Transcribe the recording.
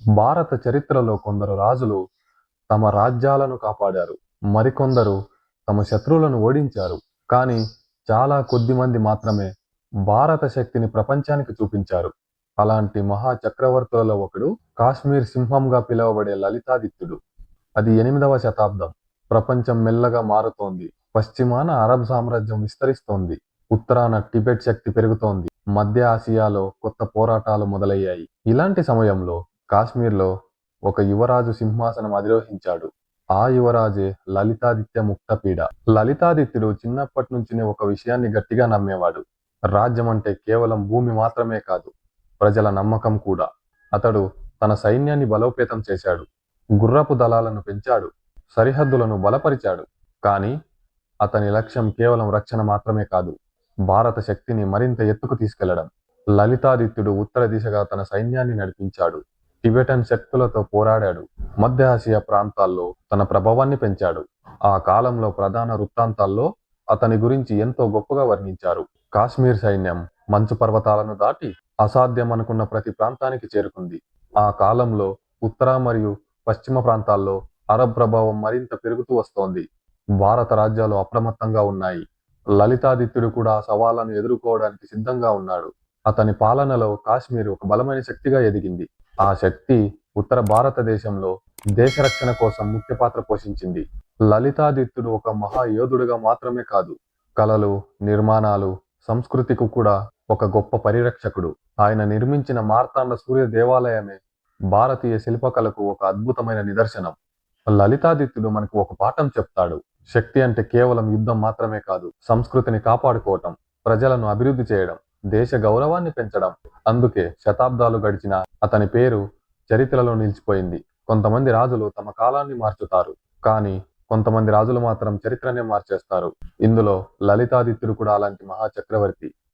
భారత చరిత్రలో కొందరు రాజులు తమ రాజ్యాలను కాపాడారు. మరికొందరు తమ శత్రువులను ఓడించారు. కానీ చాలా కొద్ది మంది మాత్రమే భారత శక్తిని ప్రపంచానికి చూపించారు. అలాంటి మహా చక్రవర్తులలో ఒకడు కాశ్మీర్ సింహంగా పిలువబడే లలితాదిత్యుడు. అది 8వ శతాబ్దం. ప్రపంచం మెల్లగా మారుతోంది. పశ్చిమాన అరబ్ సామ్రాజ్యం విస్తరిస్తోంది. ఉత్తరాన టిబెట్ శక్తి పెరుగుతోంది. మధ్య ఆసియాలో కొత్త పోరాటాలు మొదలయ్యాయి. ఇలాంటి సమయంలో కాశ్మీర్లో ఒక యువరాజు సింహాసనం అధిరోహించాడు. ఆ యువరాజే లలితాదిత్య ముక్తపీడ. లలితాదిత్యుడు చిన్నప్పటి నుంచినే ఒక విషయాన్ని గట్టిగా నమ్మేవాడు. రాజ్యం అంటే కేవలం భూమి మాత్రమే కాదు, ప్రజల నమ్మకం కూడా. అతడు తన సైన్యాన్ని బలోపేతం చేశాడు. గుర్రపు దళాలను పెంచాడు. సరిహద్దులను బలపరిచాడు. కానీ అతని లక్ష్యం కేవలం రక్షణ మాత్రమే కాదు, భారత శక్తిని మరింత ఎత్తుకు తీసుకెళ్లడం. లలితాదిత్యుడు ఉత్తర దిశగా తన సైన్యాన్ని నడిపించాడు. టిబెటన్ శక్తులతో పోరాడాడు. మధ్య ఆసియా ప్రాంతాల్లో తన ప్రభావాన్ని పెంచాడు. ఆ కాలంలో ప్రధాన వృత్తాంతాల్లో అతని గురించి ఎంతో గొప్పగా వర్ణించారు. కాశ్మీర్ సైన్యం మంచు పర్వతాలను దాటి అసాధ్యమనుకున్న ప్రతి ప్రాంతానికి చేరుకుంది. ఆ కాలంలో ఉత్తర మరియు పశ్చిమ ప్రాంతాల్లో అరబ్ ప్రభావం మరింత పెరుగుతూ వస్తోంది. భారత రాజ్యాలు అప్రమత్తంగా ఉన్నాయి. లలితాదిత్యుడు కూడా ఆ సవాళ్లను ఎదుర్కోవడానికి సిద్ధంగా ఉన్నాడు. అతని పాలనలో కాశ్మీర్ ఒక బలమైన శక్తిగా ఎదిగింది. ఆ శక్తి ఉత్తర భారతదేశంలో దేశ రక్షణ కోసం ముఖ్య పాత్ర పోషించింది. లలితాదిత్యుడు ఒక మహాయోధుడుగా మాత్రమే కాదు, కళలు, నిర్మాణాలు, సంస్కృతికి కూడా ఒక గొప్ప పరిరక్షకుడు. ఆయన నిర్మించిన మార్తాండ సూర్య దేవాలయమే భారతీయ శిల్పకళకు ఒక అద్భుతమైన నిదర్శనం. లలితాదిత్యుడు మనకు ఒక పాఠం చెప్తాడు. శక్తి అంటే కేవలం యుద్ధం మాత్రమే కాదు, సంస్కృతిని కాపాడుకోవటం, ప్రజలను అభివృద్ధి చేయడం, దేశ గౌరవాన్ని పెంచడం. అందుకే శతాబ్దాలు గడిచిన అతని పేరు చరిత్రలో నిలిచిపోయింది. కొంతమంది రాజులు తమ కాలాన్ని మార్చుతారు, కానీ కొంతమంది రాజులు మాత్రం చరిత్రనే మార్చేస్తారు. ఇందులో లలితాదిత్యుడు కూడా అలాంటి మహా చక్రవర్తి.